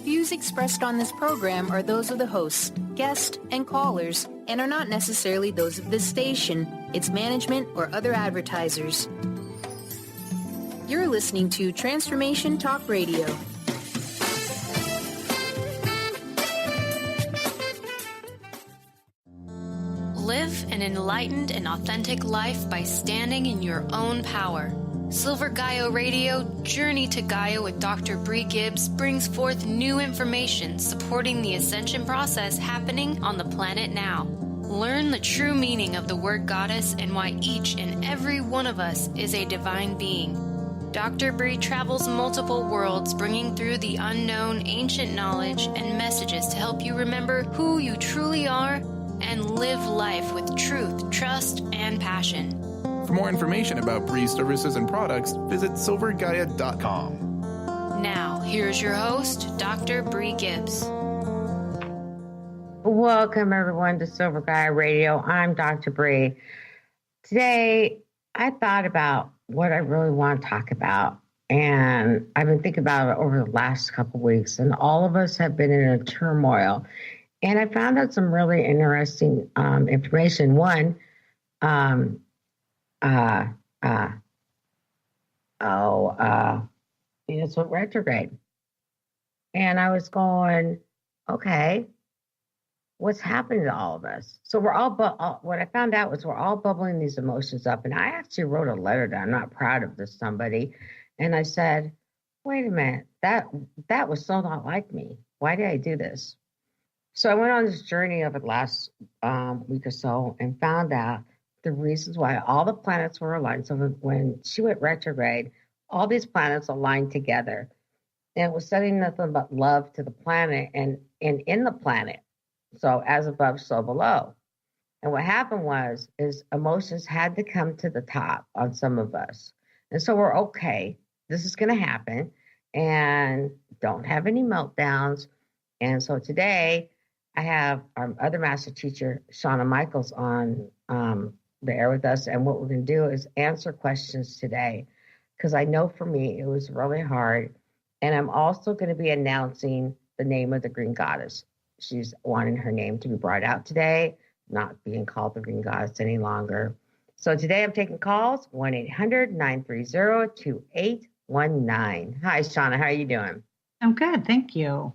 Views expressed on this program are those of the hosts, guests, and callers, and are not necessarily those of this station, its management, or other advertisers. You're listening to Transformation Talk Radio. Live an enlightened and authentic life by standing in your own power. Silver Gaia Radio, Journey to Gaia with Dr. Brie Gibbs brings forth new information supporting the ascension process happening on the planet now. Learn the true meaning of the word goddess and why each and every one of us is a divine being. Dr. Brie travels multiple worlds, bringing through the unknown ancient knowledge and messages to help you remember who you truly are and live life with truth, trust, and passion. For more information about Brie's services and products, visit silvergaia.com. Now, here's your host, Dr. Brie Gibbs. Welcome, everyone, to Silver Gaia Radio. I'm Dr. Brie. Today, I thought about what I really want to talk about, and I've been thinking about it over the last couple of weeks, and all of us have been in a turmoil. And I found out some really interesting information. One, it's with retrograde. And I was going, okay, what's happening to all of us? So we're all, what I found out was we're all bubbling these emotions up. And I actually wrote a letter that I'm not proud of to somebody. And I said, wait a minute, that was so not like me. Why did I do this? So I went on this journey over the last week or so and found out the reasons why all the planets were aligned. So when she went retrograde, all these planets aligned together. And it was sending nothing but love to the planet and in the planet. So as above, so below. And what happened is emotions had to come to the top on some of us. And so we're okay. This is going to happen. And don't have any meltdowns. And so today, I have our other master teacher, Shawna Michels, on the air with us. And what we're going to do is answer questions today, because I know for me, it was really hard. And I'm also going to be announcing the name of the Green Goddess. She's wanting her name to be brought out today, not being called the Green Goddess any longer. So today I'm taking calls, 1-800-930-2819. Hi, Shawna. How are you doing? I'm good. Thank you.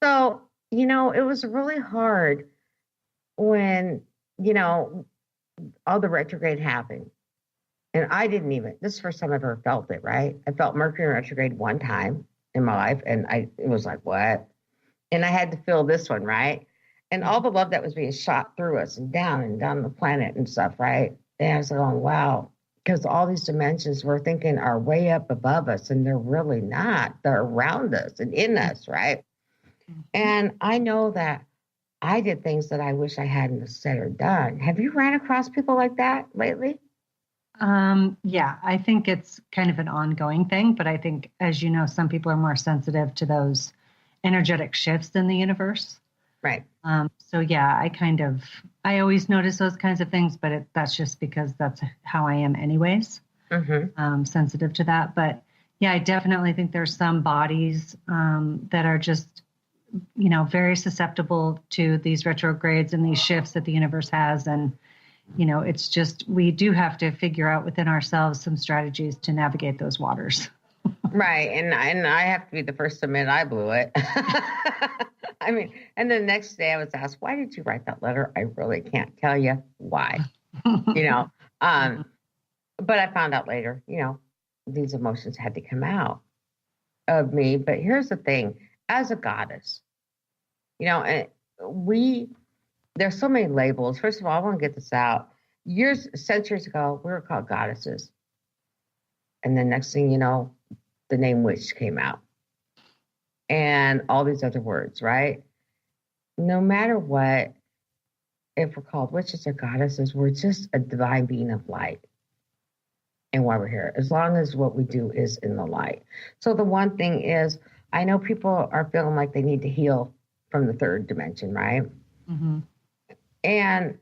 So, it was really hard when, all the retrograde happened. And I didn't this is the first time I've ever felt it, right? I felt Mercury retrograde one time in my life, and it was like, what? And I had to feel this one, right? And all the love that was being shot through us and down the planet and stuff, right? And I was going, wow, because all these dimensions we're thinking are way up above us, and they're really not. They're around us and in us, right? And I know that I did things that I wish I hadn't said or done. Have you ran across people like that lately? Yeah, I think it's kind of an ongoing thing, but I think, as you know, some people are more sensitive to those energetic shifts in the universe. Right. So yeah, I always notice those kinds of things, but that's just because that's how I am anyways, sensitive to that. But yeah, I definitely think there's some bodies that are just, very susceptible to these retrogrades and these shifts that the universe has. And, it's just, we do have to figure out within ourselves some strategies to navigate those waters. Right. And I have to be the first to admit I blew it. I mean, and the next day I was asked, why did you write that letter? I really can't tell you why, but I found out later, these emotions had to come out of me. But here's the thing, as a goddess, and there's so many labels. First of all, I want to get this out. Centuries ago, we were called goddesses. And then next thing you know, the name witch came out. And all these other words, right? No matter what, if we're called witches or goddesses, we're just a divine being of light. And why we're here, as long as what we do is in the light. So the one thing is, I know people are feeling like they need to heal from the third dimension, right? Mm-hmm. And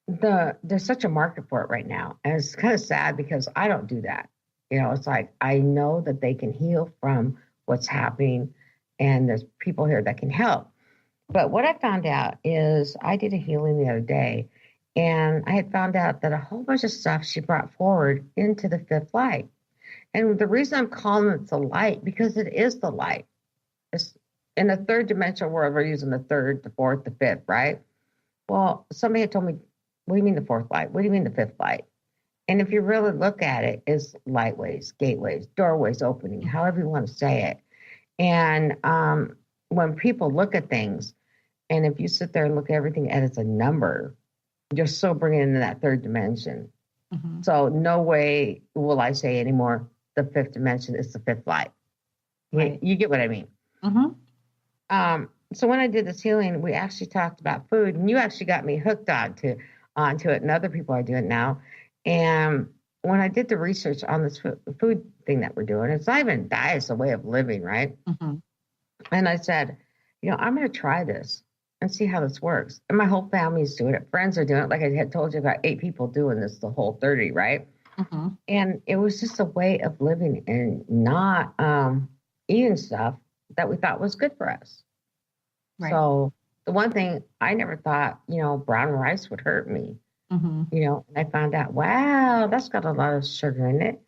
there's such a market for it right now. And it's kind of sad because I don't do that. It's like, I know that they can heal from what's happening and there's people here that can help. But what I found out is I did a healing the other day, and I had found out that a whole bunch of stuff she brought forward into the fifth light. And the reason I'm calling it the light, because it is the light. It's in the third dimensional world, we're using the third, the fourth, the fifth, right? Well, somebody had told me, what do you mean the fourth light? What do you mean the fifth light? And if you really look at it, it's lightways, gateways, doorways opening, however you want to say it. And when people look at things, and if you sit there and look at everything as a number, you're still bringing in that third dimension. Mm-hmm. So no way will I say anymore, the fifth dimension is the fifth light. Right. You get what I mean? Mm-hmm. So when I did this healing, we actually talked about food, and you actually got me hooked onto it, and other people are doing it now. And when I did the research on this food thing that we're doing, it's not even diet, it's a way of living, right? Mm-hmm. And I said, I'm going to try this and see how this works. And my whole family is doing it. Friends are doing it. Like I had told you, about 8 people doing this, the whole 30, right? Mm-hmm. And it was just a way of living and not eating stuff that we thought was good for us. Right. So the one thing I never thought, brown rice would hurt me. Mm-hmm. And I found out, wow, that's got a lot of sugar in it,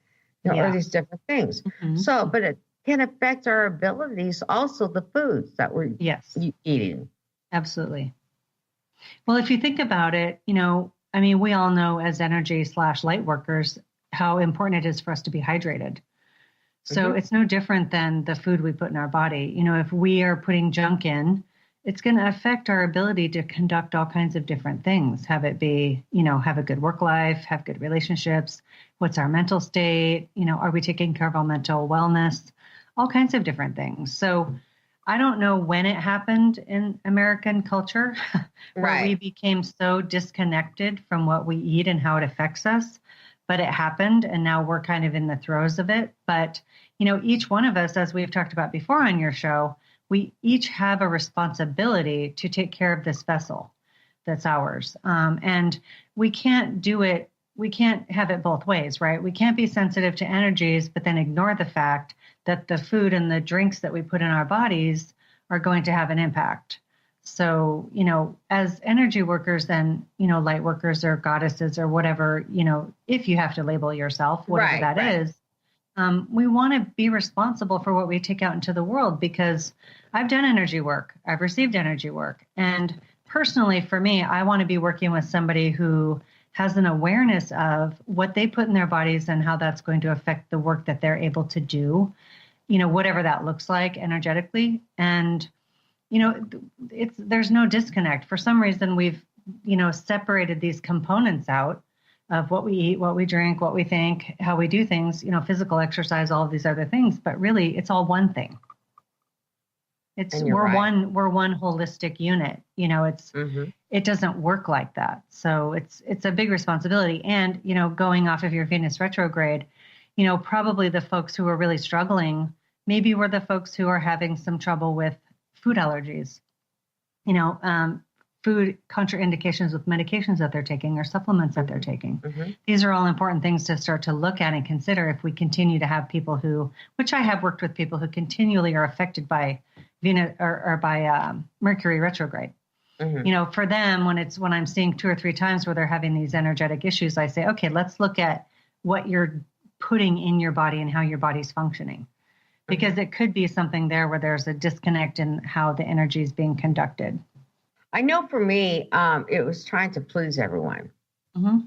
or these different things. Mm-hmm. So, but it can affect our abilities, also the foods that we're eating. Absolutely. Well, if you think about it, we all know as energy/light workers how important it is for us to be hydrated. So it's no different than the food we put in our body. If we are putting junk in, it's going to affect our ability to conduct all kinds of different things. Have it be, have a good work life, have good relationships. What's our mental state? Are we taking care of our mental wellness? All kinds of different things. So I don't know when it happened in American culture where we became so disconnected from what we eat and how it affects us, but it happened, and now we're kind of in the throes of it. But, each one of us, as we've talked about before on your show, we each have a responsibility to take care of this vessel that's ours. And we can't do it. We can't have it both ways, right? We can't be sensitive to energies, but then ignore the fact that the food and the drinks that we put in our bodies are going to have an impact. So, as energy workers, then, light workers or goddesses or whatever, if you have to label yourself, whatever that is, we want to be responsible for what we take out into the world, because I've done energy work. I've received energy work. And personally, for me, I want to be working with somebody who has an awareness of what they put in their bodies and how that's going to affect the work that they're able to do, whatever that looks like energetically. And, there's no disconnect. For some reason, we've, separated these components out of what we eat, what we drink, what we think, how we do things, physical exercise, all of these other things. But really, it's all one thing. We're one holistic unit. It doesn't work like that. So it's a big responsibility. And, going off of your Venus retrograde, probably the folks who are really struggling, maybe were the folks who are having some trouble with food allergies, food contraindications with medications that they're taking or supplements that they're taking. Mm-hmm. These are all important things to start to look at and consider if we continue to have people which I have worked with people who continually are affected by Venus or by Mercury retrograde. Mm-hmm. For them, when I'm seeing 2 or 3 times where they're having these energetic issues, I say, okay, let's look at what you're putting in your body and how your body's functioning. Because it could be something there where there's a disconnect in how the energy is being conducted. I know for me, it was trying to please everyone. Mm-hmm.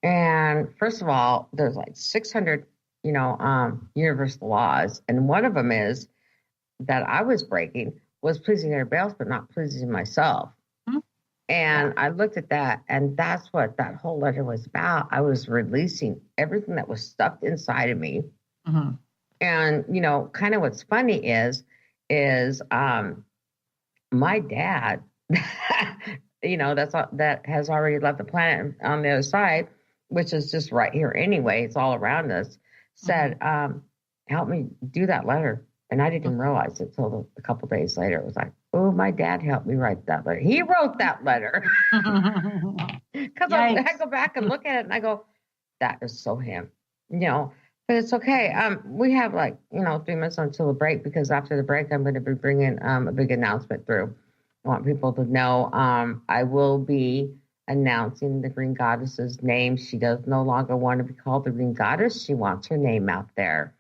And first of all, there's like 600, universal laws. And one of them is that I was breaking was pleasing everybody else, but not pleasing myself. Mm-hmm. And I looked at that, and that's what that whole letter was about. I was releasing everything that was stuffed inside of me. Mm-hmm. And, kind of what's funny is my dad, that has already left the planet on the other side, which is just right here anyway, it's all around us, said, help me do that letter. And I didn't even realize it until a couple of days later. It was like, oh, my dad helped me write that letter. He wrote that letter. Because I go back and look at it and I go, that is so him, because But it's okay. We have 3 minutes until the break, because after the break, I'm going to be bringing a big announcement through. I want people to know I will be announcing the Green Goddess's name. She does no longer want to be called the Green Goddess. She wants her name out there.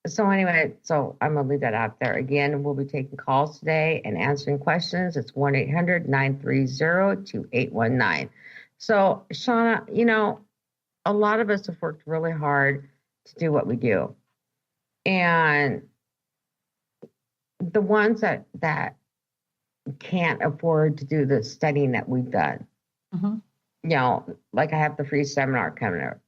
So anyway, I'm going to leave that out there. Again, we'll be taking calls today and answering questions. It's 1-800-930-2819. So, Shawna, a lot of us have worked really hard to do what we do. And the ones that can't afford to do the studying that we've done, like I have the free seminar coming up,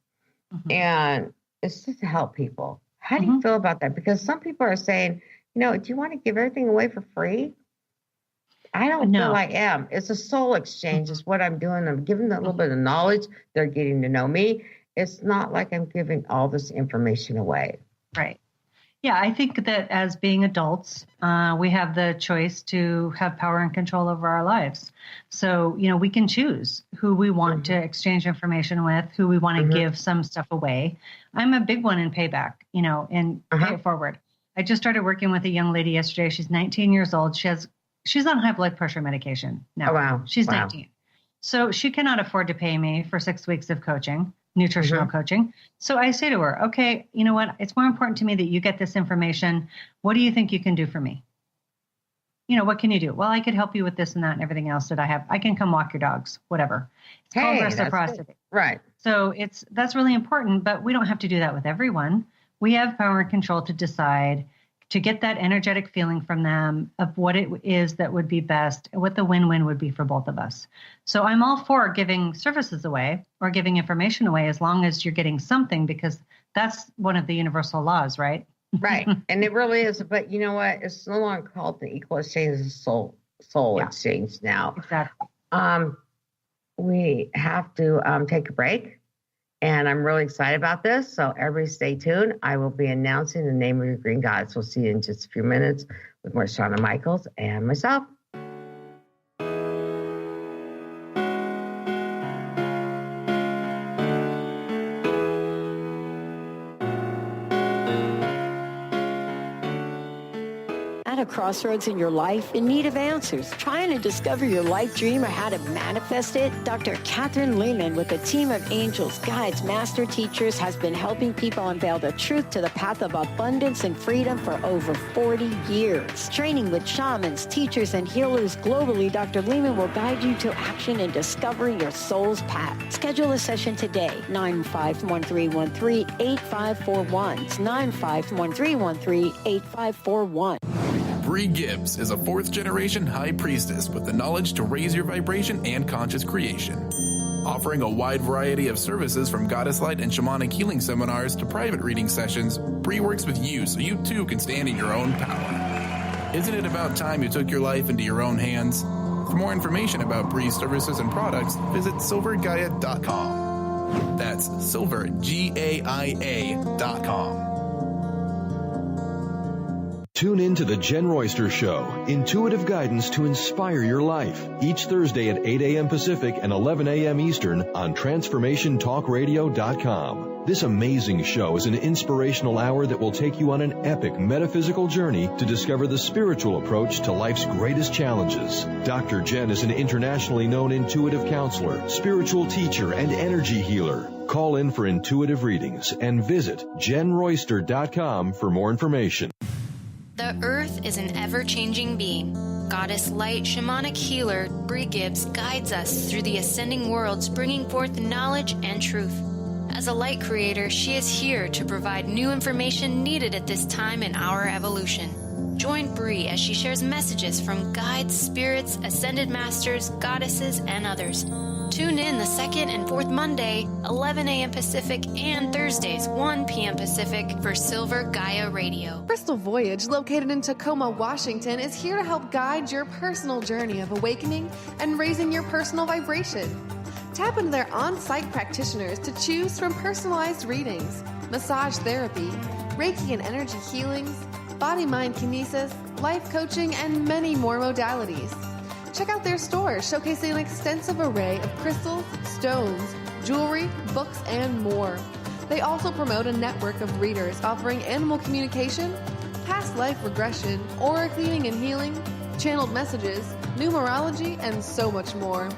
and it's just to help people. How do you feel about that? Because some people are saying, do you want to give everything away for free? I don't feel I am. It's a soul exchange is what I'm doing. I'm giving them a little bit of knowledge. They're getting to know me. It's not like I'm giving all this information away. Right. Yeah, I think that as being adults, we have the choice to have power and control over our lives. So, we can choose who we want to exchange information with, who we want to give some stuff away. I'm a big one in payback, and pay it forward. I just started working with a young lady yesterday. She's 19 years old. She's on high blood pressure medication now. Oh, wow. She's 19. So she cannot afford to pay me for 6 weeks of coaching. Nutritional coaching. So I say to her, okay, you know what? It's more important to me that you get this information. What do you think you can do for me? What can you do? Well, I could help you with this and that and everything else that I have. I can come walk your dogs, whatever. It's called reciprocity. Right. So that's really important, but we don't have to do that with everyone. We have power and control to decide, to get that energetic feeling from them of what it is that would be best, what the win-win would be for both of us. So I'm all for giving services away or giving information away as long as you're getting something, because that's one of the universal laws, right? Right. And it really is. But you know what? It's no longer called the equal exchange, it's soul exchange now. Exactly. We have to take a break. And I'm really excited about this. So everybody stay tuned. I will be announcing the name of your Green Goddess. We'll see you in just a few minutes with more Shawna Michels and myself. At a crossroads in your life, in need of answers, trying to discover your life dream or how to manifest it, Dr. Catherine Lehman with a team of angels, guides, master teachers has been helping people unveil the truth to the path of abundance and freedom for over 40 years. Training with shamans, teachers, and healers globally, Dr. Lehman will guide you to action and discovering your soul's path. Schedule a session today, 951-313-8541. It's 951-313-8541. Brie Gibbs is a 4th-generation high priestess with the knowledge to raise your vibration and conscious creation. Offering a wide variety of services from goddess light and shamanic healing seminars to private reading sessions, Brie works with you so you too can stand in your own power. Isn't it about time you took your life into your own hands? For more information about Brie's services and products, visit silvergaia.com. That's silver, GAIA.com. Tune in to The Jen Royster Show, intuitive guidance to inspire your life, each Thursday at 8 a.m. Pacific and 11 a.m. Eastern on TransformationTalkRadio.com. This amazing show is an inspirational hour that will take you on an epic metaphysical journey to discover the spiritual approach to life's greatest challenges. Dr. Jen is an internationally known intuitive counselor, spiritual teacher, and energy healer. Call in for intuitive readings and visit JenRoyster.com for more information. The Earth is an ever-changing being. Goddess Light Shamanic Healer Brie Gibbs guides us through the ascending worlds, bringing forth knowledge and truth. As a light creator, she is here to provide new information needed at this time in our evolution. Join Brie as she shares messages from guides, spirits, ascended masters, goddesses, and others. Tune in the 2nd and 4th Monday, 11 a.m. Pacific, and Thursdays, 1 p.m. Pacific for Silver Gaia Radio. Crystal Voyage, located in Tacoma, Washington, is here to help guide your personal journey of awakening and raising your personal vibration. Tap into their on-site practitioners to choose from personalized readings, massage therapy, Reiki and energy healings, body-mind kinesis, life coaching, and many more modalities. Check out their store, showcasing an extensive array of crystals, stones, jewelry, books, and more. They also promote a network of readers offering animal communication, past life regression, aura cleaning and healing, channeled messages, numerology, and so much more.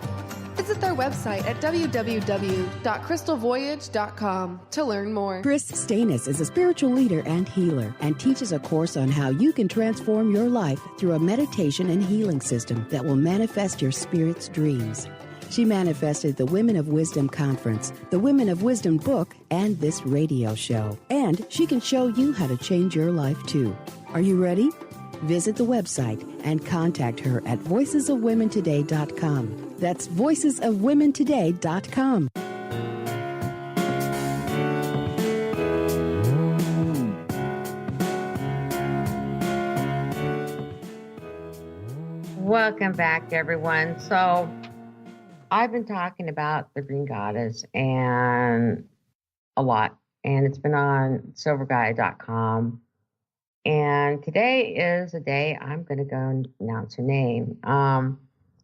Visit their website at www.crystalvoyage.com to learn more. Chris Stanis is a spiritual leader and healer and teaches a course on how you can transform your life through a meditation and healing system that will manifest your spirit's dreams. She manifested the Women of Wisdom Conference, the Women of Wisdom book, and this radio show. And she can show you how to change your life too. Are you ready? Visit the website and contact her at voicesofwomentoday.com. That's voicesofwomentoday.com. Welcome back, everyone. So I've been talking about the Green Goddess and a lot, and it's been on silvergaia.com. And today is a day I'm going to go and announce her name.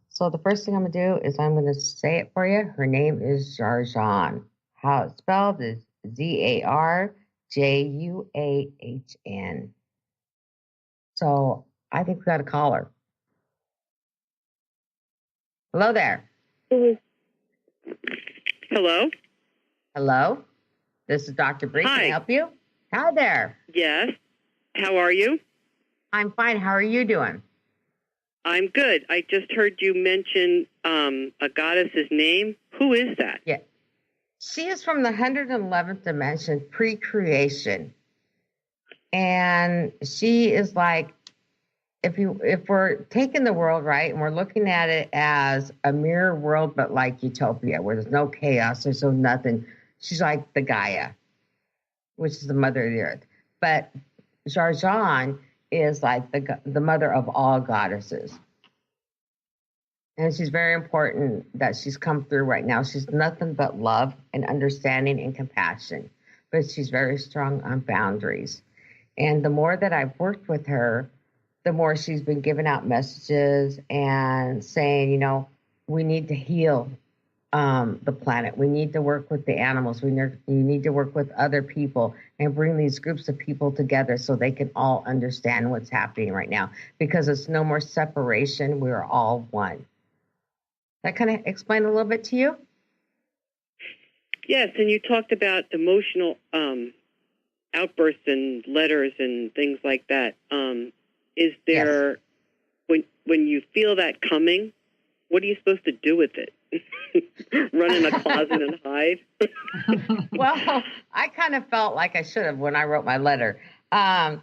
So the first thing I'm going to do is I'm going to say it for you. Her name is Zarjan. How it's spelled is Zarjuahn. So I think we got to call her. Hello there. Hello? Hello? This is Dr. Brie. Hi. Can I help you? Hi there. Yes. How are you? I'm fine. How are you doing? I'm good. I just heard you mention a goddess's name. Who is that? Yeah. She is from the 111th dimension, pre-creation. And she is like, if we're taking the world right and we're looking at it as a mirror world, but like utopia, where there's no chaos, there's no nothing. She's like the Gaia, which is the mother of the earth. But Zarjan is like the mother of all goddesses. And she's very important that she's come through right now. She's nothing but love and understanding and compassion, but she's very strong on boundaries. And the more that I've worked with her, the more she's been giving out messages and saying, you know, we need to heal the planet. We need to work with the animals. We need to work with other people and bring these groups of people together so they can all understand what's happening right now, because it's no more separation. We're all one. That kind of explain a little bit to you? Yes, and you talked about emotional outbursts and letters and things like that. Is there, yes, when you feel that coming, what are you supposed to do with it? Run in a closet and hide? Well, I kind of felt like I should have when I wrote my letter. The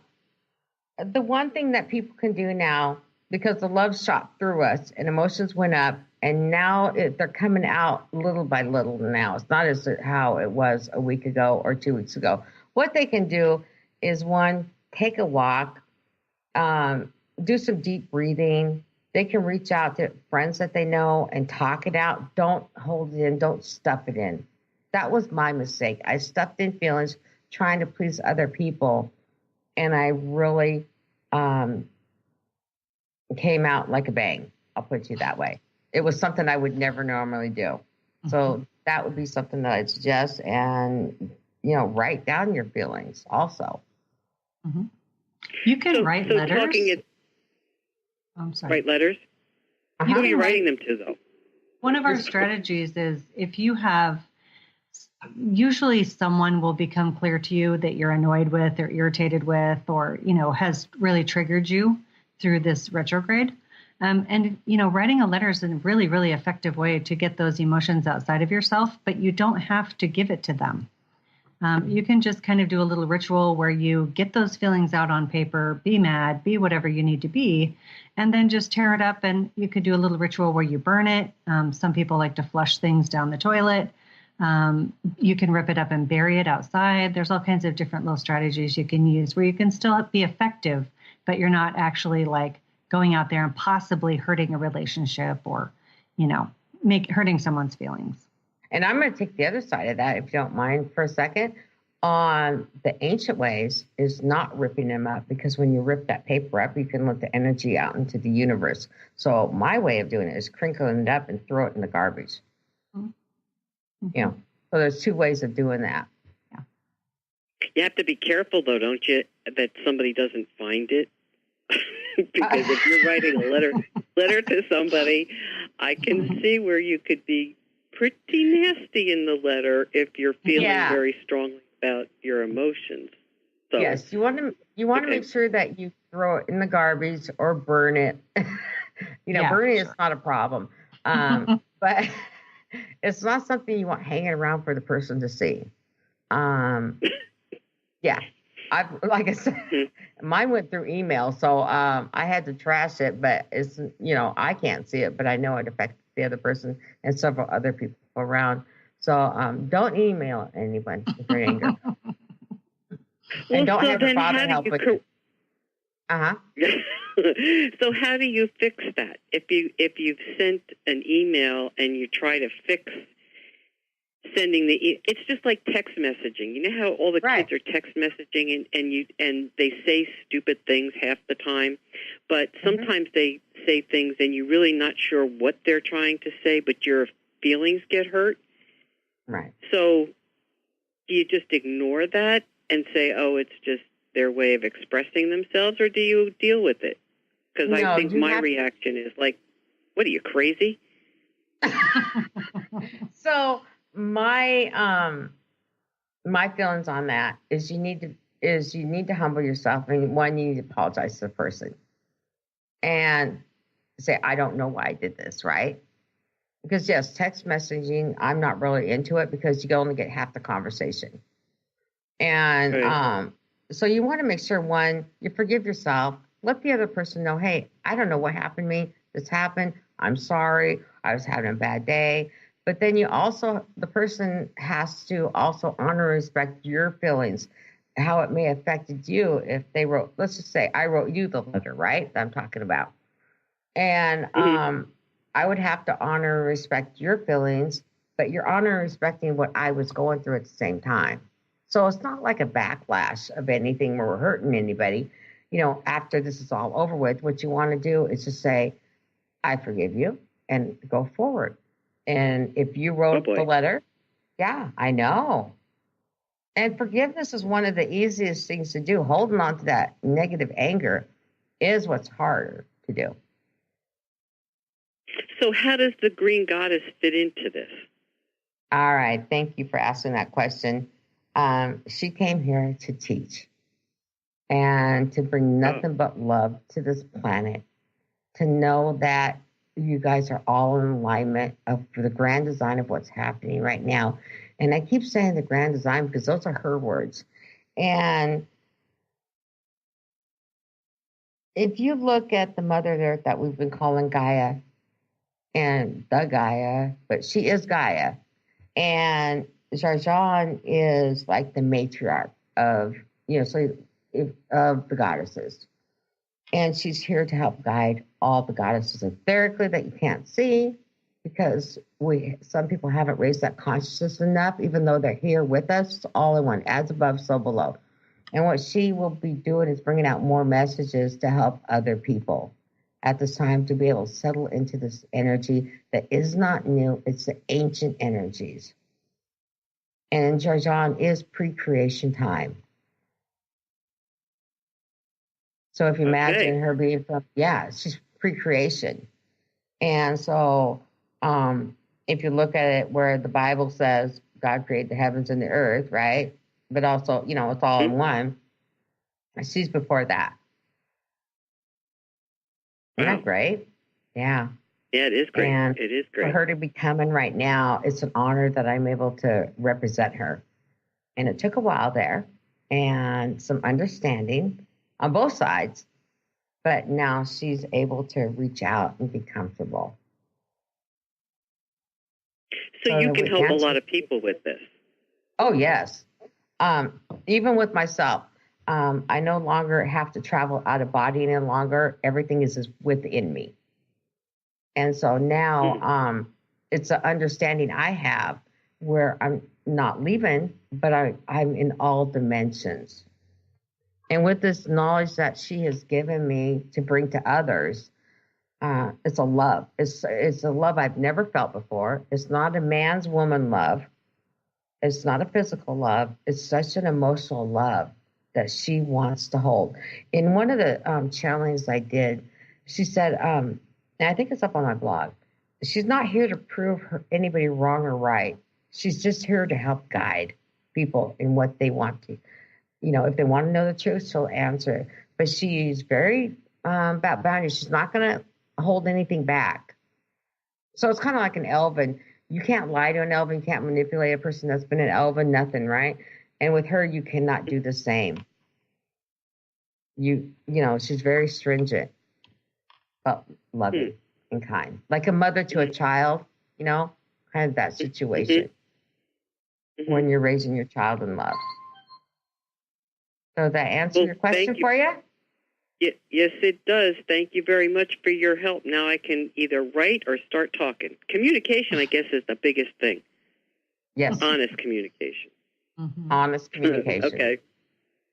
one thing that people can do now, because the love shot through us and emotions went up, and now they're coming out little by little now. It's not as how it was a week ago or 2 weeks ago. What they can do is, one, take a walk, do some deep breathing. They can reach out to friends that they know and talk it out. Don't hold it in. Don't stuff it in. That was my mistake. I stuffed in feelings trying to please other people, and I really came out like a bang. I'll put it that way. It was something I would never normally do. Mm-hmm. So that would be something that I'd suggest, and, you know, write down your feelings also. Mm-hmm. You can write letters. I'm sorry. Write letters? Who are you writing them to, though? One of our strategies is, if you have, usually someone will become clear to you that you're annoyed with or irritated with, or, you know, has really triggered you through this retrograde. And, you know, writing a letter is a really, really effective way to get those emotions outside of yourself, but you don't have to give it to them. You can just kind of do a little ritual where you get those feelings out on paper, be mad, be whatever you need to be, and then just tear it up. And you could do a little ritual where you burn it. Some people like to flush things down the toilet. You can rip it up and bury it outside. There's all kinds of different little strategies you can use where you can still be effective, but you're not actually like going out there and possibly hurting a relationship or, you know, hurting someone's feelings. And I'm going to take the other side of that, if you don't mind, for a second. On the ancient ways is not ripping them up, because when you rip that paper up, you can let the energy out into the universe. So my way of doing it is crinkling it up and throw it in the garbage. Mm-hmm. You know, so there's two ways of doing that. Yeah. You have to be careful, though, don't you, that somebody doesn't find it? Because if you're writing a letter to somebody, I can see where you could be pretty nasty in the letter if you're feeling very strongly about your emotions. So, yes, you want to make sure that you throw it in the garbage or burn it. Burning is not a problem, but it's not something you want hanging around for the person to see. Like I said, mine went through email, so I had to trash it. But it's I can't see it, but I know it affected the other person and several other people around. So don't email anyone with your anger. And don't have your father help with it. So how do you fix that? If you've sent an email and you try to fix sending it's just like text messaging. You know how all the kids are text messaging and they say stupid things half the time, but sometimes they say things and you're really not sure what they're trying to say, but your feelings get hurt. Right. So do you just ignore that and say, oh, it's just their way of expressing themselves, or do you deal with it? Because I think my reaction is like, what are you, crazy? So my feelings on that is you need to humble yourself, and one, you need to apologize to the person and say, I don't know why I did this, right? Because yes, text messaging, I'm not really into it because you only get half the conversation. And so you want to make sure, one, you forgive yourself, let the other person know, hey, I don't know what happened to me. This happened. I'm sorry. I was having a bad day. But then the person has to also honor and respect your feelings, how it may have affected you if they wrote, let's just say I wrote you the letter, right, that I'm talking about. And I would have to honor and respect your feelings, but you're honoring and respecting what I was going through at the same time. So it's not like a backlash of anything where we're hurting anybody. After this is all over with, what you want to do is just say, I forgive you, and go forward. And if you wrote the letter, I know. And forgiveness is one of the easiest things to do. Holding on to that negative anger is what's harder to do. So how does the Green Goddess fit into this? All right. Thank you for asking that question. She came here to teach and to bring nothing but love to this planet, to know that you guys are all in alignment for the grand design of what's happening right now. And I keep saying the grand design because those are her words. And if you look at the Mother Earth that we've been calling Gaia, and the Gaia, but she is Gaia. And Jarjan is like the matriarch of the goddesses. And she's here to help guide all the goddesses etherically that you can't see, because some people haven't raised that consciousness enough, even though they're here with us, all in one, as above, so below. And what she will be doing is bringing out more messages to help other people at this time to be able to settle into this energy that is not new. It's the ancient energies. And Jarjan is pre-creation time. So if you imagine her being from, she's pre-creation. And so if you look at it where the Bible says God created the heavens and the earth, right? But also, it's all in one. She's before that. Isn't that great? Yeah. Yeah, it is great. And it is great. For her to be coming right now, it's an honor that I'm able to represent her. And it took a while there and some understanding on both sides. But now she's able to reach out and be comfortable. So you can help a lot of people with this. Oh, yes. Even with myself. I no longer have to travel out of body any longer. Everything is just within me. And so now it's an understanding I have where I'm not leaving, but I'm in all dimensions. And with this knowledge that she has given me to bring to others, it's a love. It's a love I've never felt before. It's not a man's woman love. It's not a physical love. It's such an emotional love that she wants to hold. In one of the challenges I did, she said, and I think it's up on my blog, she's not here to prove anybody wrong or right. She's just here to help guide people in what they want to. You know, if they want to know the truth, she'll answer it. But she's very about boundaries. She's not going to hold anything back. So it's kind of like an elven. You can't lie to an elven. You can't manipulate a person that's been an elven, nothing, right? And with her, you cannot do the same. You know, she's very stringent, but loving and kind. Like a mother to a child, you know, kind of that situation when you're raising your child in love. So that answer your question for you? Yes, it does. Thank you very much for your help. Now I can either write or start talking. Communication, I guess, is the biggest thing. Yes. Honest communication. Honest communication. Okay.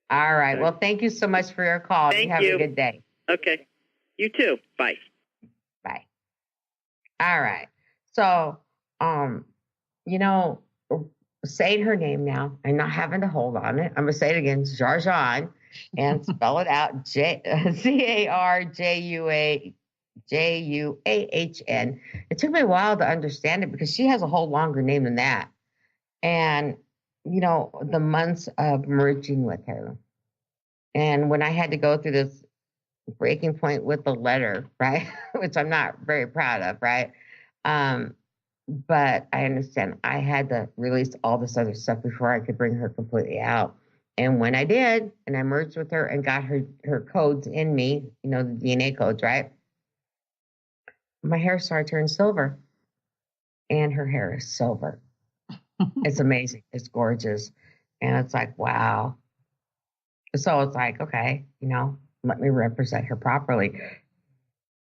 All right. Well, thank you so much for your call. Thank you. you. Have a good day. Okay. You too. Bye. Bye. All right. So, you know, saying her name now and not having to hold on it. I'm going to say it again, Jarjan, and spell it out, Carjuahn. It took me a while to understand it because she has a whole longer name than that. And, you know, the months of merging with her. And when I had to go through this breaking point with the letter, right, which I'm not very proud of, right? But I understand I had to release all this other stuff before I could bring her completely out. And when I did, and I merged with her and got her codes in me, you know, the DNA codes, right? My hair started turning silver. And her hair is silver. It's amazing. It's gorgeous. And it's like, wow. So it's like, okay, you know, let me represent her properly.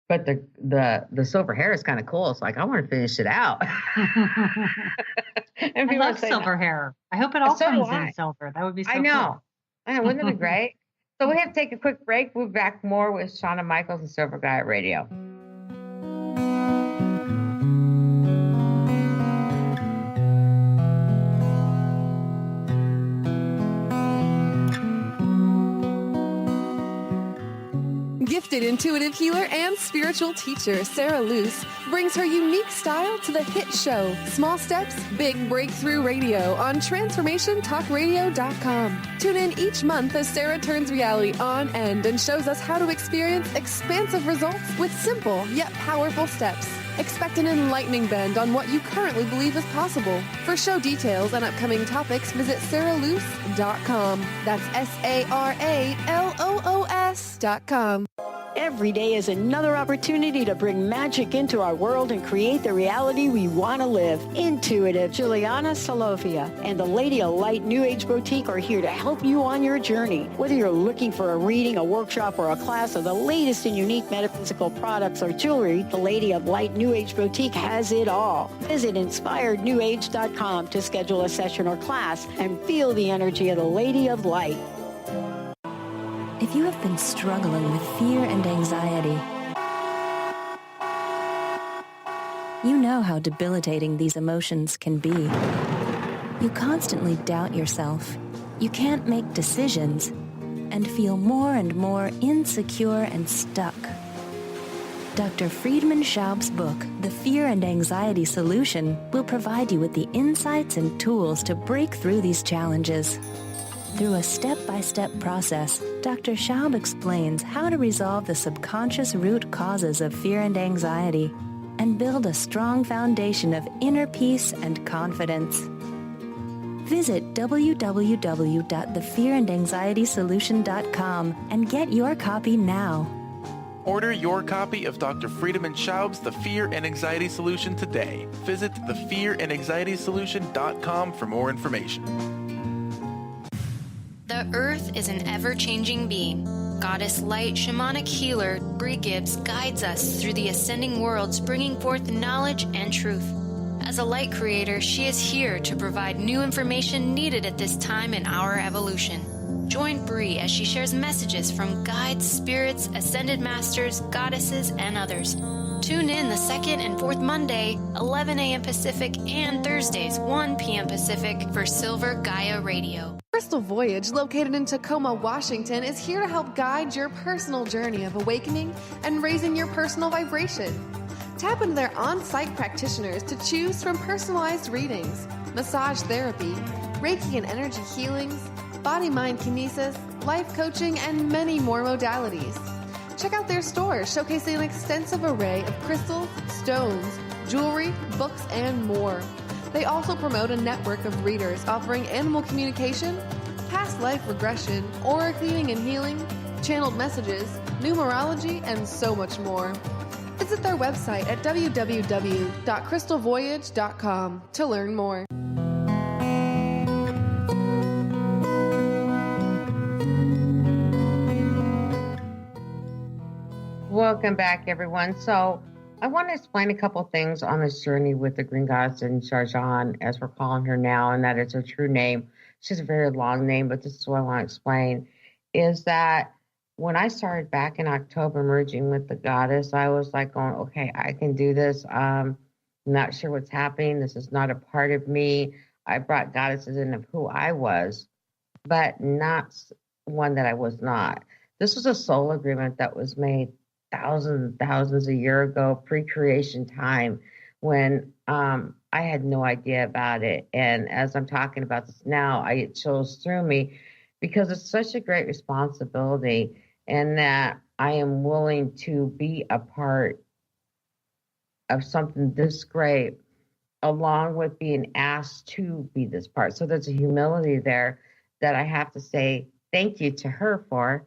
But the silver hair is kind of cool. It's like, I want to finish it out. And I love silver hair. I hope it all comes in silver. That would be so cool. I know. Wouldn't it be great? So we have to take a quick break. We'll be back more with Shawna Michels and Silver Gaia Radio. Gifted intuitive healer and spiritual teacher Sarah Luce brings her unique style to the hit show Small Steps, Big Breakthrough Radio on TransformationTalkRadio.com. Tune in each month as Sarah turns reality on end and shows us how to experience expansive results with simple yet powerful steps. Expect an enlightening bend on what you currently believe is possible. For show details and upcoming topics, visit sarahluce.com. That's SARALOOS.com. Every day is another opportunity to bring magic into our world and create the reality we want to live. Intuitive Juliana Salofia and the Lady of Light New Age Boutique are here to help you on your journey. Whether you're looking for a reading, a workshop, or a class of the latest and unique metaphysical products or jewelry, the Lady of Light New Age Boutique has it all. Visit inspirednewage.com to schedule a session or class and feel the energy of the Lady of Light. If you have been struggling with fear and anxiety, you know how debilitating these emotions can be. You constantly doubt yourself, you can't make decisions, and feel more and more insecure and stuck. Dr. Friedman Schaub's book, The Fear and Anxiety Solution, will provide you with the insights and tools to break through these challenges. Through a step-by-step process, Dr. Schaub explains how to resolve the subconscious root causes of fear and anxiety and build a strong foundation of inner peace and confidence. Visit www.thefearandanxietysolution.com and get your copy now. Order your copy of Dr. Friedman Schaub's The Fear and Anxiety Solution today. Visit thefearandanxietysolution.com for more information. The Earth is an ever-changing being. Goddess Light Shamanic Healer Brie Gibbs guides us through the ascending worlds, bringing forth knowledge and truth. As a light creator, she is here to provide new information needed at this time in our evolution. Join Brie as she shares messages from guides, spirits, ascended masters, goddesses, and others. Tune in the second and fourth Monday, 11 a.m. Pacific, and Thursdays, 1 p.m. Pacific for Silver Gaia Radio. Crystal Voyage, located in Tacoma, Washington, is here to help guide your personal journey of awakening and raising your personal vibration. Tap into their on-site practitioners to choose from personalized readings, massage therapy, Reiki and energy healings, body-mind kinesis, life coaching, and many more modalities. Check out their store, showcasing an extensive array of crystals, stones, jewelry, books, and more. They also promote a network of readers offering animal communication, past life regression, aura cleaning and healing, channeled messages, numerology, and so much more. Visit their website at www.crystalvoyage.com to learn more. Welcome back, everyone. So I want to explain a couple things on this journey with the Green Goddess and Sharjan, as we're calling her now, and that is her true name. She's a very long name, but this is what I want to explain, is that when I started back in October merging with the Goddess, I was like going, okay, I can do this. I'm not sure what's happening. This is not a part of me. I brought goddesses in of who I was, but not one that I was not. This was a soul agreement that was made thousands and thousands a year ago, pre-creation time, when I had no idea about it. And as I'm talking about this now, it chills through me because it's such a great responsibility, and that I am willing to be a part of something this great, along with being asked to be this part. So there's a humility there that I have to say thank you to her for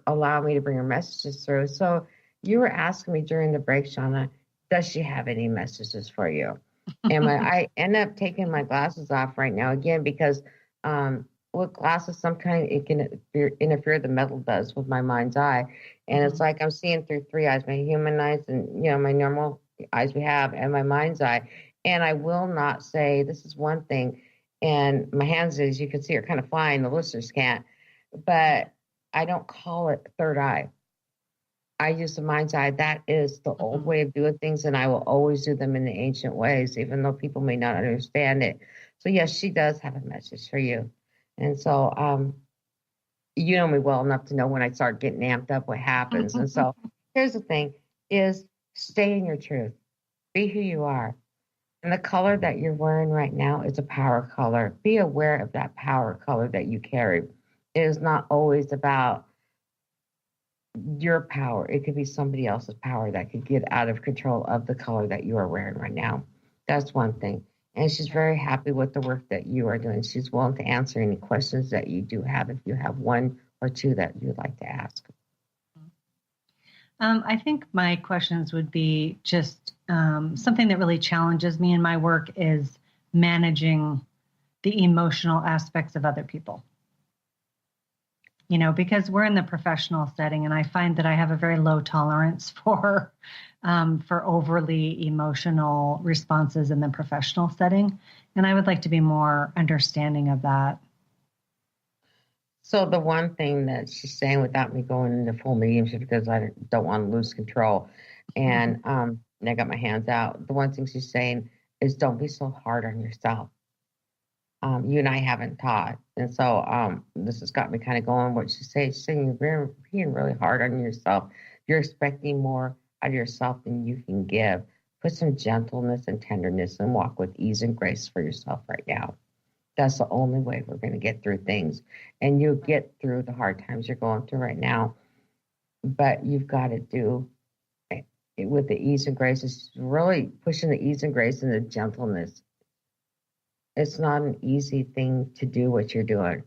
allowing me to bring her messages through. So you were asking me during the break, Shawna, does she have any messages for you? And I end up taking my glasses off right now, again, because with glasses, sometimes it can interfere, the metal does, with my mind's eye. And it's like I'm seeing through three eyes, my human eyes and, my normal eyes we have, and my mind's eye. And I will not say, this is one thing, and my hands, as you can see, are kind of flying, the listeners can't, but I don't call it third eye. I use the mind's eye. That is the old way of doing things, and I will always do them in the ancient ways, even though people may not understand it. So yes, she does have a message for you. And so, you know me well enough to know when I start getting amped up, what happens. And so here's the thing, is stay in your truth. Be who you are. And the color that you're wearing right now is a power color. Be aware of that power color that you carry. It is not always about your power. It could be somebody else's power that could get out of control of the color that you are wearing right now. That's one thing. And she's very happy with the work that you are doing. She's willing to answer any questions that you do have, if you have one or two that you'd like to ask. I think my questions would be just something that really challenges me in my work is managing the emotional aspects of other people. Because we're in the professional setting, and I find that I have a very low tolerance for overly emotional responses in the professional setting. And I would like to be more understanding of that. So the one thing that she's saying, without me going into full mediumship, because I don't want to lose control, and I got my hands out, the one thing she's saying is don't be so hard on yourself. You and I haven't taught. And so this has got me kind of going, what she's saying, you're being really hard on yourself. You're expecting more out of yourself than you can give. Put some gentleness and tenderness and walk with ease and grace for yourself right now. That's the only way we're going to get through things. And you'll get through the hard times you're going through right now. But you've got to do it with the ease and grace. It's really pushing the ease and grace and the gentleness. It's not an easy thing to do what you're doing.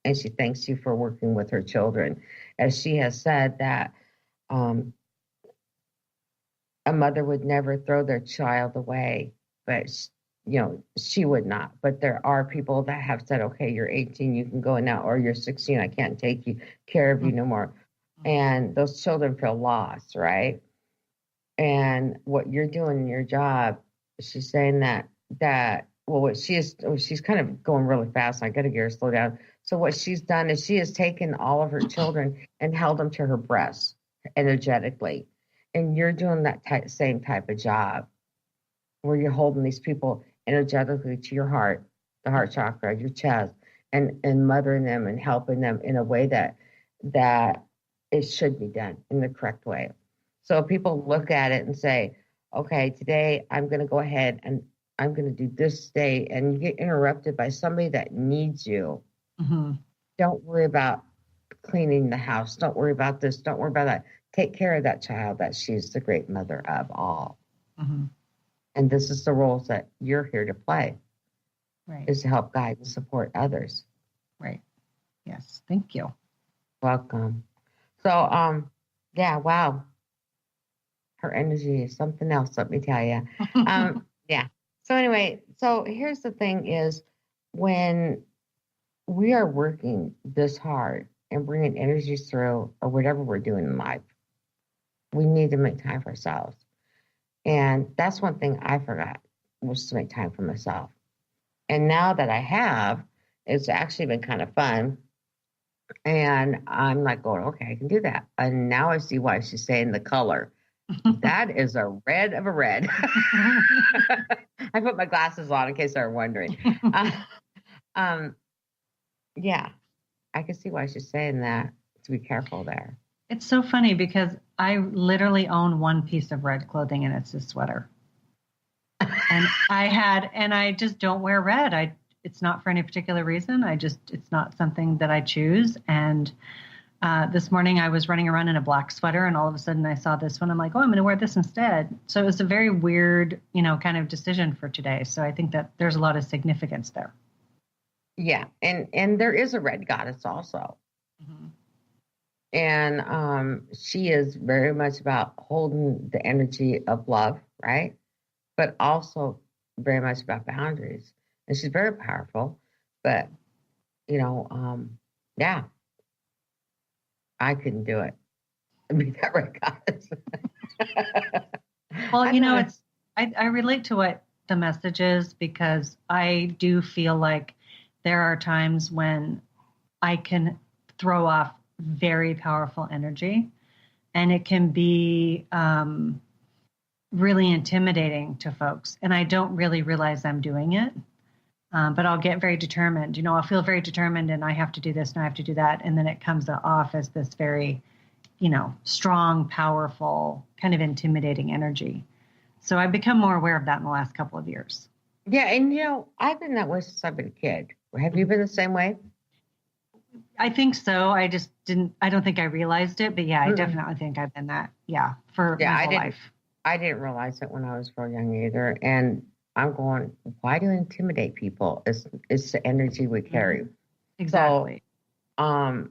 And she thanks you for working with her children. As she has said that a mother would never throw their child away, but she would not. But there are people that have said, okay, you're 18, you can go now, or you're 16, I can't take care of you no more. And those children feel lost, right? And what you're doing in your job, she's saying that she's kind of going really fast. I got to get her slow down. So what she's done is she has taken all of her children and held them to her breast energetically. And you're doing that same type of job where you're holding these people energetically to your heart, the heart chakra, your chest, and mothering them and helping them in a way that it should be done in the correct way. So people look at it and say, okay, today I'm going to go ahead and I'm going to do this day, and you get interrupted by somebody that needs you. Mm-hmm. Don't worry about cleaning the house. Don't worry about this. Don't worry about that. Take care of that child that she's the great mother of all. Mm-hmm. And this is the roles that you're here to play, right? Is to help guide and support others. Right. Yes. Thank you. Welcome. So, yeah, wow. Her energy is something else, let me tell you. Yeah. So anyway, so here's the thing is when we are working this hard and bringing energies through or whatever we're doing in life, we need to make time for ourselves. And that's one thing I forgot, was to make time for myself. And now that I have, it's actually been kind of fun. And I'm like going, okay, I can do that. And now I see why she's saying the color. That is a red of a red. I put my glasses on in case they were wondering. Yeah, I can see why she's saying that, to be careful there. It's so funny because I literally own one piece of red clothing, and it's a sweater. And I just don't wear red. It's not for any particular reason. It's not something that I choose. And this morning I was running around in a black sweater, and all of a sudden I saw this one. I'm like, oh, I'm going to wear this instead. So it was a very weird, kind of decision for today. So I think that there's a lot of significance there. Yeah. And there is a red goddess also. Mm-hmm. And she is very much about holding the energy of love, right? But also very much about boundaries. And she's very powerful. But, yeah, I couldn't do it. I mean, that red goddess. Well, I relate to what the message is, because I do feel like there are times when I can throw off very powerful energy, and it can be really intimidating to folks. And I don't really realize I'm doing it. But I'll get very determined. I'll feel very determined, and I have to do this and I have to do that. And then it comes off as this very, strong, powerful, kind of intimidating energy. So I've become more aware of that in the last couple of years. Yeah. And, I've been that way since I've been a kid. Have you been the same way? I think so. I don't think I realized it, but yeah, I definitely think I've been that. Yeah. For my whole life. I didn't realize it when I was real young either. And I'm going, why do you intimidate people? It's the energy we carry. Exactly. So,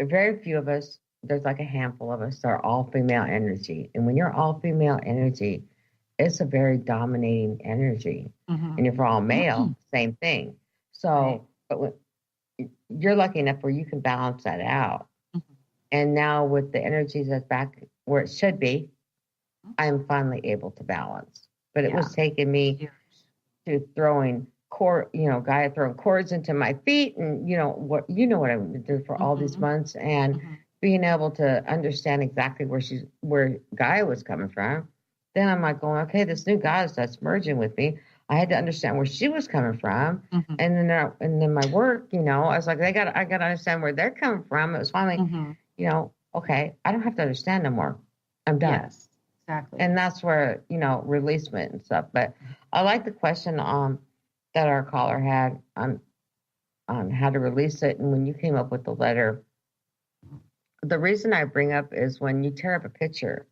very few of us, there's like a handful of us that are all female energy. And when you're all female energy, it's a very dominating energy. Mm-hmm. And if we're all male, same thing. So, right. But when you're lucky enough where you can balance that out. Mm-hmm. And now with the energies that's back where it should be, I'm finally able to balance. But it was taking me to throwing Gaia throwing cords into my feet, and what I've been through for all these months, and being able to understand exactly where Gaia was coming from. Then I'm like going, okay, this new goddess that's merging with me, I had to understand where she was coming from, and then my work, I was like, I got to understand where they're coming from. It was finally, okay, I don't have to understand no more. I'm done. Yes. Exactly. And that's where, releasement and stuff. But I like the question that our caller had on how to release it. And when you came up with the letter, the reason I bring up is when you tear up a picture,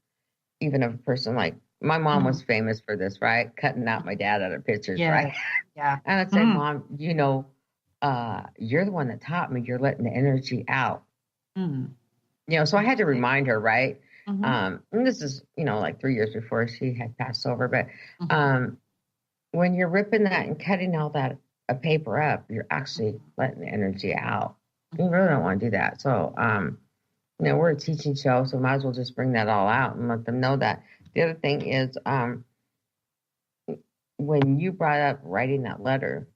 even of a person, like my mom was famous for this, right? Cutting out my dad out of pictures, right? Yeah. And I'd say, Mom, you're the one that taught me you're letting the energy out. So I had to remind her, right? And this is, like 3 years before she had passed over. But when you're ripping that and cutting all that paper up, you're actually letting the energy out. You really don't want to do that. So, we're a teaching show, so might as well just bring that all out and let them know that. The other thing is, when you brought up writing that letter,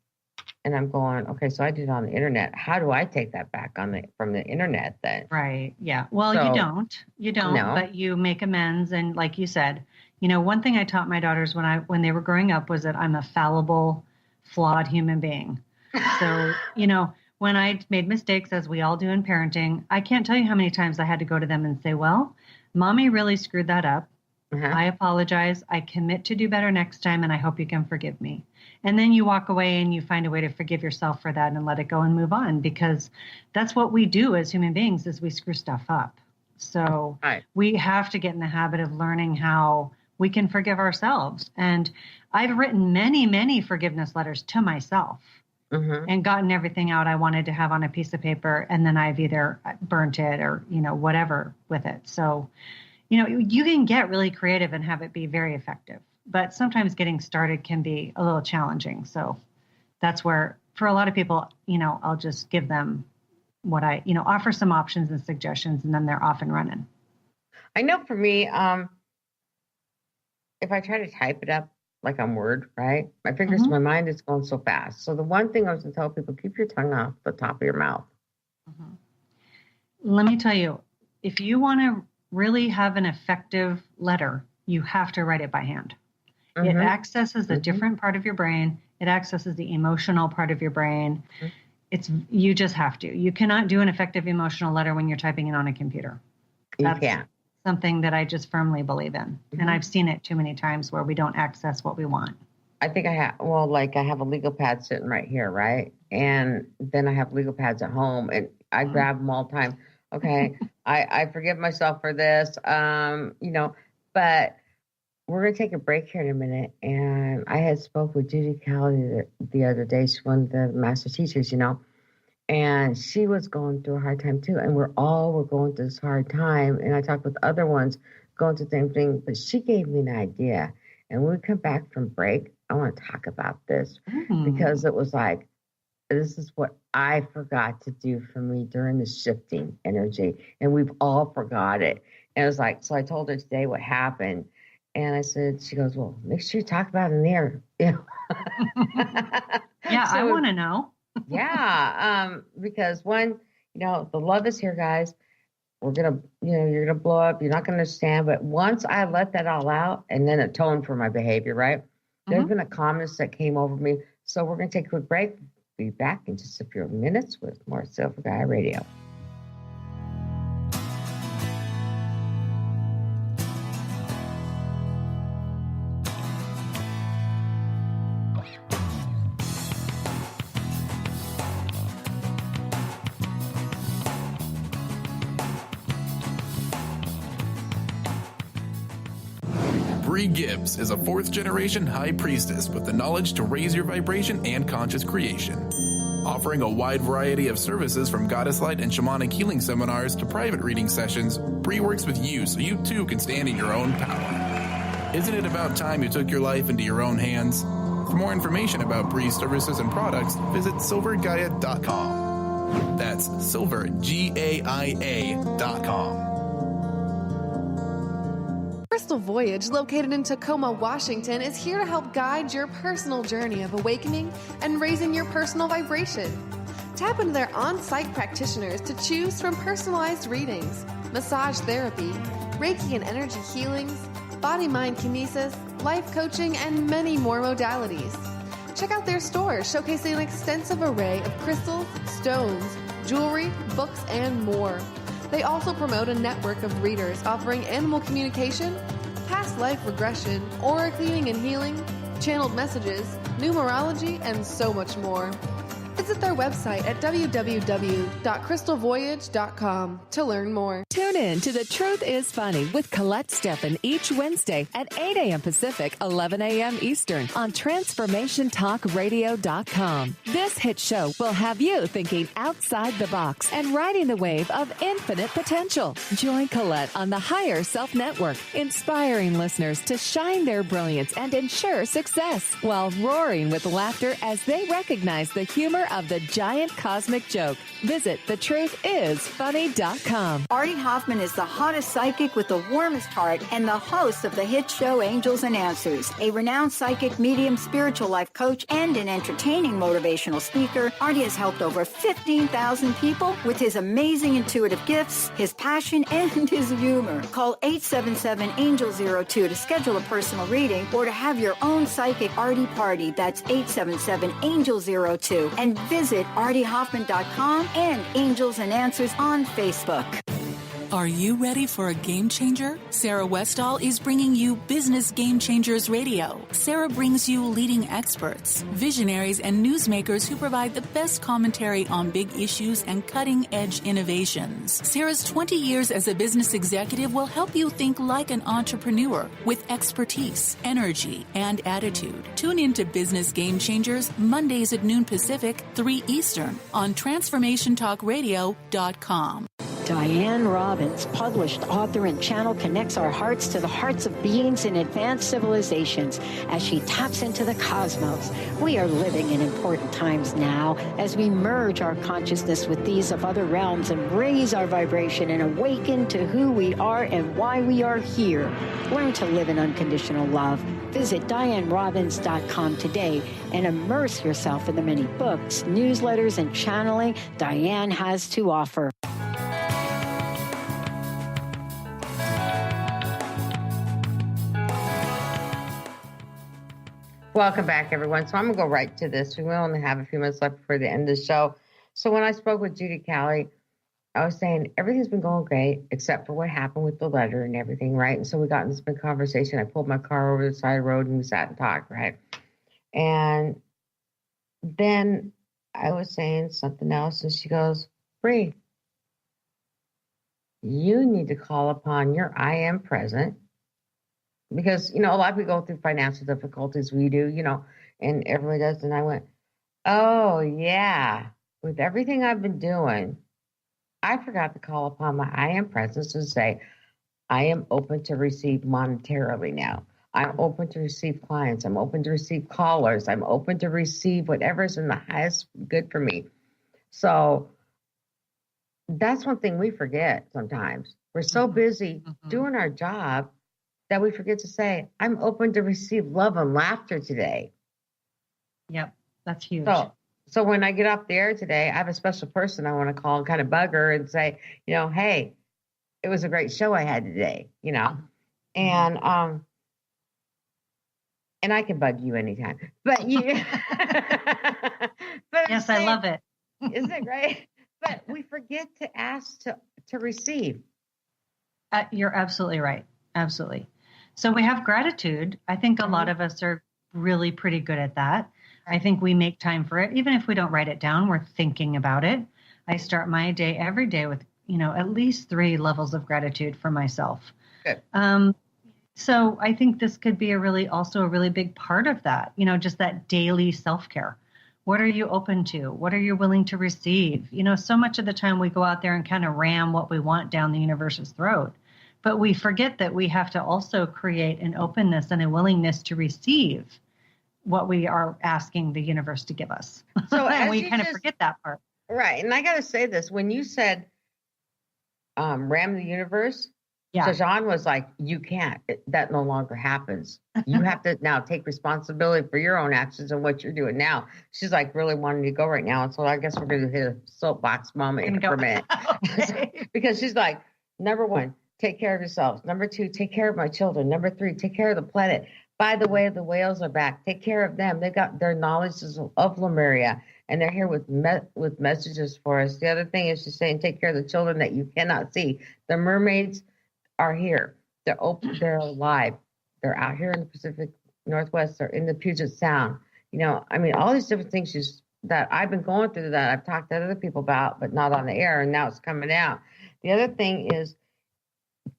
And I'm going, okay, so I did it on the internet. How do I take that back from the internet then? Right. Yeah. Well, so, you don't, no. But you make amends. And like you said, one thing I taught my daughters when they were growing up was that I'm a fallible, flawed human being. So, when I made mistakes, as we all do in parenting, I can't tell you how many times I had to go to them and say, well, mommy really screwed that up. I apologize. I commit to do better next time, and I hope you can forgive me. And then you walk away and you find a way to forgive yourself for that and let it go and move on, because that's what we do as human beings is we screw stuff up. So we have to get in the habit of learning how we can forgive ourselves. And I've written many, many forgiveness letters to myself and gotten everything out I wanted to have on a piece of paper. And then I've either burnt it or, whatever with it. So, you can get really creative and have it be very effective. But sometimes getting started can be a little challenging. So that's where, for a lot of people, I'll just give them what I, offer some options and suggestions, and then they're off and running. I know for me, if I try to type it up like on Word, right, my fingers to my mind is going so fast. So the one thing I was going to tell people, keep your tongue off the top of your mouth. Let me tell you, if you want to really have an effective letter, you have to write it by hand. It accesses a different part of your brain. It accesses the emotional part of your brain. You just have to. You cannot do an effective emotional letter when you're typing it on a computer. That's something that I just firmly believe in. And I've seen it too many times where we don't access what we want. I think I have a legal pad sitting right here, right? And then I have legal pads at home, and I grab them all the time. Okay, I forgive myself for this, but we're going to take a break here in a minute. And I had spoke with Judy Kelly the other day. She's one of the master teachers, and she was going through a hard time too. And we're going through this hard time. And I talked with other ones going through the same thing, but she gave me an idea. And when we come back from break, I want to talk about this because it was like, this is what I forgot to do for me during the shifting energy. And we've all forgot it. And it was like, so I told her today what happened. And I said, she goes, well, make sure you talk about it in there. Yeah, so, I want to know. Because one, the love is here, guys. We're going to, you're going to blow up. You're not going to understand. But once I let that all out and then atone for my behavior, right? There's been a calmness that came over me. So we're going to take a quick break. Be back in just a few minutes with more Silver Gaia Radio. Brie Gibbs is a fourth-generation high priestess with the knowledge to raise your vibration and conscious creation. Offering a wide variety of services from Goddess Light and Shamanic healing seminars to private reading sessions, Brie works with you so you too can stand in your own power. Isn't it about time you took your life into your own hands? For more information about Brie's services and products, visit silvergaia.com. That's silvergaia.com. Crystal Voyage, located in Tacoma, Washington, is here to help guide your personal journey of awakening and raising your personal vibration. Tap into their on-site practitioners to choose from personalized readings, massage therapy, Reiki and energy healings, body-mind kinesis, life coaching, and many more modalities. Check out their store showcasing an extensive array of crystals, stones, jewelry, books, and more. They also promote a network of readers offering animal communication, past life regression, aura cleaning and healing, channeled messages, numerology, and so much more. Visit their website at www.crystalvoyage.com to learn more. Tune in to The Truth is Funny with Colette Steffen each Wednesday at 8 a.m. Pacific, 11 a.m. Eastern on TransformationTalkRadio.com. This hit show will have you thinking outside the box and riding the wave of infinite potential. Join Colette on the Higher Self Network, inspiring listeners to shine their brilliance and ensure success while roaring with laughter as they recognize the humor of the giant cosmic joke. Visit thetruthisfunny.com. Artie Hoffman is the hottest psychic with the warmest heart and the host of the hit show Angels and Answers. A renowned psychic, medium, spiritual life coach, and an entertaining motivational speaker, Artie has helped over 15,000 people with his amazing intuitive gifts, his passion, and his humor. Call 877-ANGEL-02 to schedule a personal reading or to have your own psychic Artie party. That's 877-ANGEL-02. And visit artiehoffman.com and Angels and Answers on Facebook. Are you ready for a game changer? Sarah Westall is bringing you Business Game Changers Radio. Sarah brings you leading experts, visionaries, and newsmakers who provide the best commentary on big issues and cutting-edge innovations. Sarah's 20 years as a business executive will help you think like an entrepreneur with expertise, energy, and attitude. Tune in to Business Game Changers Mondays at noon Pacific, 3 Eastern on TransformationTalkRadio.com. Diane Robbins, published author and channel, connects our hearts to the hearts of beings in advanced civilizations as she taps into the cosmos. We are living in important times now as we merge our consciousness with these of other realms and raise our vibration and awaken to who we are and why we are here. Learn to live in unconditional love. Visit DianeRobbins.com today and immerse yourself in the many books, newsletters, and channeling Diane has to offer. Welcome back, everyone. So I'm going to go right to this. We only have a few minutes left before the end of the show. So when I spoke with Judy Callie, I was saying everything's been going great except for what happened with the letter and everything, right? And so we got in this big conversation. I pulled my car over the side of the road and we sat and talked, right? And then I was saying something else, and she goes, Brie, you need to call upon your I am present. Because, you know, a lot of people go through financial difficulties. We do, you know, and everybody does. And I went, oh, yeah. With everything I've been doing, I forgot to call upon my I am presence and say, I am open to receive monetarily now. I'm open to receive clients. I'm open to receive callers. I'm open to receive whatever's in the highest good for me. So that's one thing we forget sometimes. We're so busy doing our job that we forget to say, I'm open to receive love and laughter today. Yep, that's huge. So when I get off the air today, I have a special person I want to call and kind of bug her and say, you know, hey, it was a great show I had today, you know. And I can bug you anytime. But you but yes, I love it. Isn't it great? But we forget to ask to receive. You're absolutely right. Absolutely. So we have gratitude. I think a lot of us are really pretty good at that. I think we make time for it. Even if we don't write it down, we're thinking about it. I start my day every day with, you know, at least 3 levels of gratitude for myself. Good. So I think this could be a really big part of that, you know, just that daily self-care. What are you open to? What are you willing to receive? You know, so much of the time we go out there and kind of ram what we want down the universe's throat. But we forget that we have to also create an openness and a willingness to receive what we are asking the universe to give us. So and we kind of forget that part. Right. And I got to say this. When you said ram the universe, so John was like, you can't. That no longer happens. You have to now take responsibility for your own actions and what you're doing now. She's like really wanting to go right now. And so I guess we're going to hit a soapbox moment for a minute. Because she's like, number 1, take care of yourselves. Number 2, take care of my children. Number 3, take care of the planet. By the way, the whales are back. Take care of them. They got their knowledge of Lemuria, and they're here with messages for us. The other thing is she's saying, take care of the children that you cannot see. The mermaids are here. They're open. They're alive. They're out here in the Pacific Northwest. They're in the Puget Sound. You know, I mean, all these different things that I've been going through that I've talked to other people about, but not on the air, and now it's coming out. The other thing is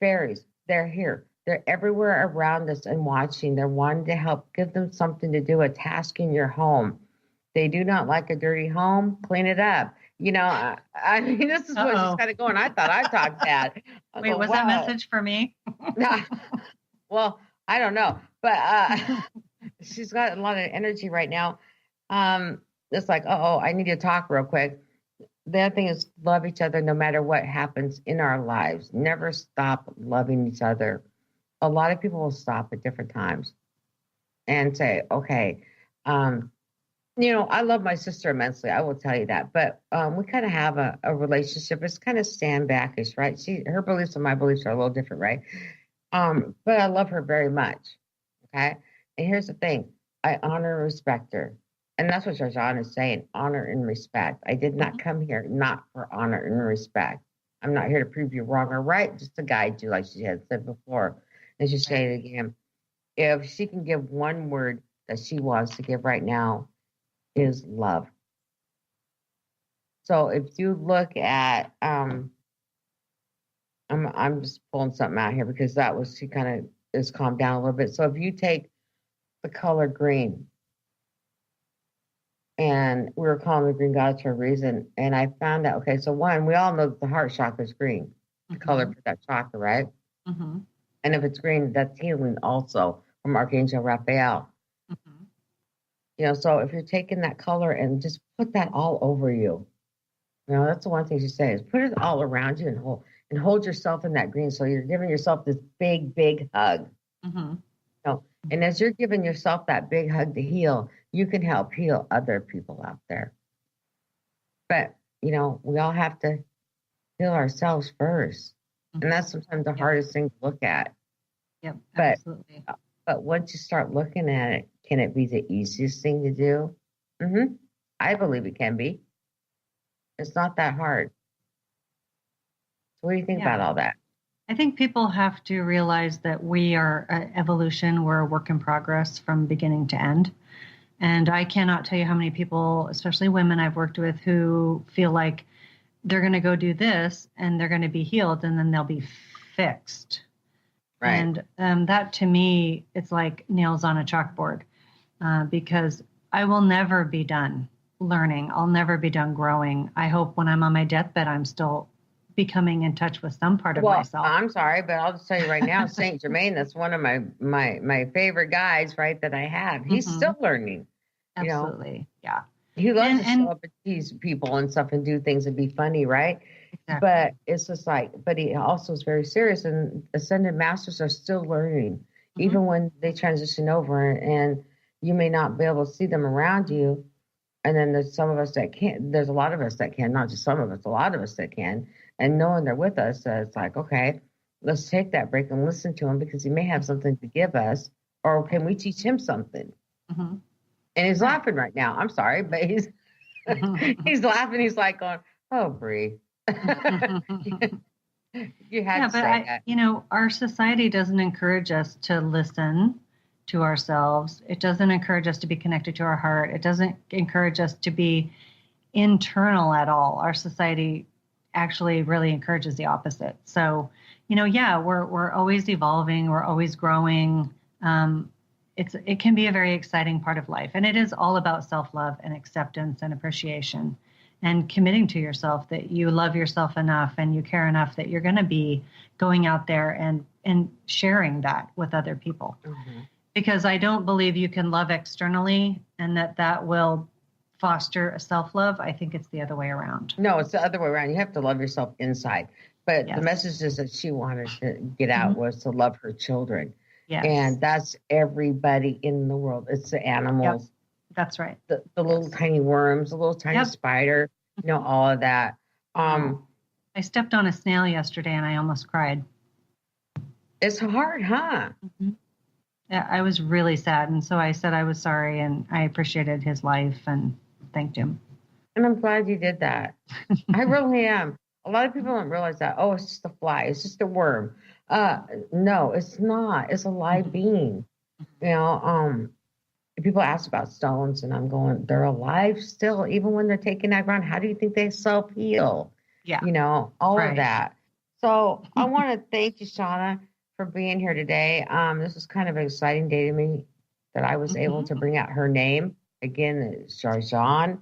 fairies. They're here. They're everywhere around us and watching. They're wanting to help. Give them something to do, a task in your home. They do not like a dirty home. Clean it up. You know, I mean, this is what's just kind of going. I thought I talked bad. Wait, was that message for me? Well, I don't know. But she's got a lot of energy right now. it's like, oh, I need to talk real quick. The other thing is love each other no matter what happens in our lives. Never stop loving each other. A lot of people will stop at different times and say, okay, I love my sister immensely. I will tell you that. But we kind of have a relationship. It's kind of stand backish, right? Her beliefs and my beliefs are a little different, right? But I love her very much. Okay. And here's the thing. I honor and respect her. And that's what Shawna is saying, honor and respect. I did not come here not for honor and respect. I'm not here to prove you wrong or right, just to guide you, like she had said before. And she said it again. If she can give one word that she wants to give right now, is love. So if you look at, I'm just pulling something out here because that was, she kind of is calmed down a little bit. So if you take the color green, and we were calling the green goddess for a reason. And I found out, okay, so one, we all know that the heart chakra is green, the color for that chakra, right? Mm-hmm. And if it's green, that's healing also from Archangel Raphael. Mm-hmm. So if you're taking that color and just put that all over you, that's the one thing she says, put it all around you and hold yourself in that green. So you're giving yourself this big, big hug. Mm-hmm. And as you're giving yourself that big hug to heal, you can help heal other people out there. But, we all have to heal ourselves first. Mm-hmm. And that's sometimes the hardest thing to look at. Yep, absolutely. But once you start looking at it, can it be the easiest thing to do? Mm-hmm. I believe it can be. It's not that hard. So what do you think about all that? I think people have to realize that we are evolution. We're a work in progress from beginning to end. And I cannot tell you how many people, especially women I've worked with, who feel like they're going to go do this and they're going to be healed and then they'll be fixed. Right. And that to me, it's like nails on a chalkboard because I will never be done learning. I'll never be done growing. I hope when I'm on my deathbed, I'm still becoming in touch with some part of myself. I'm sorry, but I'll just tell you right now, Saint Germain, that's one of my favorite guys, right, that I have. He's still learning. Absolutely. Yeah. He loves to show up and tease people and stuff and do things and be funny, right? Exactly. But it's just but he also is very serious, and Ascended Masters are still learning, even when they transition over, and you may not be able to see them around you. And then there's some of us that can't. There's a lot of us that can, not just some of us, a lot of us that can. And knowing they're with us, it's like, okay, let's take that break and listen to him because he may have something to give us, or can we teach him something? Mm-hmm. And he's laughing right now. I'm sorry, but he's he's laughing. He's like going, "Oh, Brie, you had to say that." Our society doesn't encourage us to listen to ourselves. It doesn't encourage us to be connected to our heart. It doesn't encourage us to be internal at all. Our society actually really encourages the opposite. So, we're always evolving. We're always growing. It can be a very exciting part of life. And it is all about self-love and acceptance and appreciation and committing to yourself that you love yourself enough and you care enough that you're going to be going out there and sharing that with other people. Mm-hmm. Because I don't believe you can love externally and that will foster a self-love. I think it's the other way around. No, it's the other way around. You have to love yourself inside. But the messages that she wanted to get out was to love her children. Yes. And that's everybody in the world. It's the animals. Yep. That's right. The little tiny worms, the little tiny spider, all of that. I stepped on a snail yesterday and I almost cried. It's hard, huh? Mm-hmm. Yeah, I was really sad. And so I said I was sorry and I appreciated his life and thanked him. And I'm glad you did that. I really am. A lot of people don't realize that. Oh, it's just a fly. It's just a worm. No, it's not. It's a live being. People ask about stones and I'm going, they're alive still, even when they're taking that ground. How do you think they self-heal? Yeah. All of that. So I want to thank you, Shawna, for being here today. This is kind of an exciting day to me that I was able to bring out her name. Again, Zarjuan,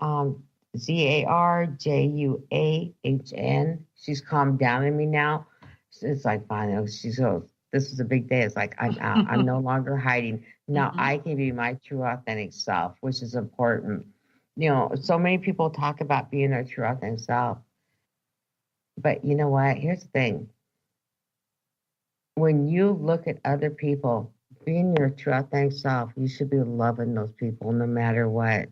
Zarjuahn. She's calmed down in me now. It's like, fine. She goes, this is a big day. It's like, I'm no longer hiding. Now I can be my true, authentic self, which is important. so many people talk about being their true authentic self. But you know what? Here's the thing. When you look at other people, being your true authentic self, you should be loving those people no matter what.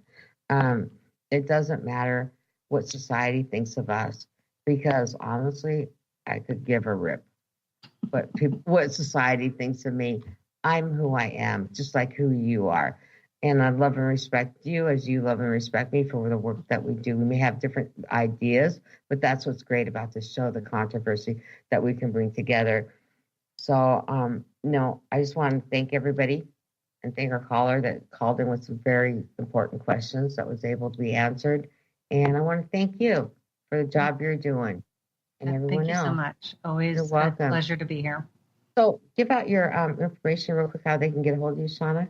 It doesn't matter what society thinks of us, because honestly, I could give a rip. But what society thinks of me, I'm who I am, just like who you are. And I love and respect you as you love and respect me for the work that we do. We may have different ideas, but that's what's great about this show, the controversy that we can bring together. So, I just want to thank everybody and thank our caller that called in with some very important questions that was able to be answered. And I want to thank you for the job you're doing. And everyone thank you so much. Always a pleasure to be here. So give out your information real quick, how they can get a hold of you, Shawna.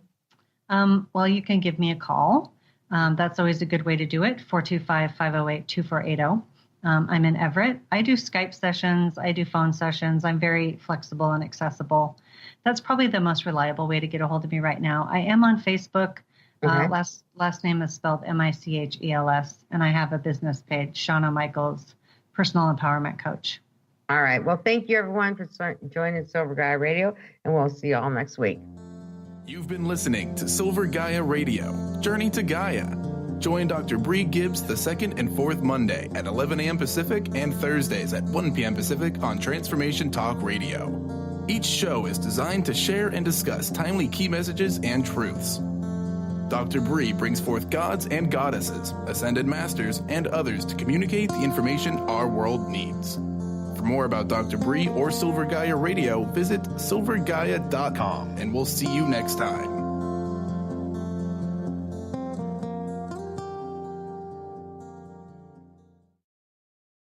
Well, you can give me a call. That's always a good way to do it, 425-508-2480. I'm in Everett. I do Skype sessions. I do phone sessions. I'm very flexible and accessible. That's probably the most reliable way to get a hold of me right now. I am on Facebook. Okay. Last name is spelled Michels, and I have a business page, Shawna Michels, Personal Empowerment Coach. All right. Well, thank you, everyone, for joining Silver Gaia Radio, and we'll see you all next week. You've been listening to Silver Gaia Radio, Journey to Gaia. Join Dr. Brie Gibbs the second and fourth Monday at 11 a.m. Pacific and Thursdays at 1 p.m. Pacific on Transformation Talk Radio. Each show is designed to share and discuss timely key messages and truths. Dr. Brie brings forth gods and goddesses, ascended masters, and others to communicate the information our world needs. For more about Dr. Brie or Silver Gaia Radio, visit silvergaia.com, and we'll see you next time.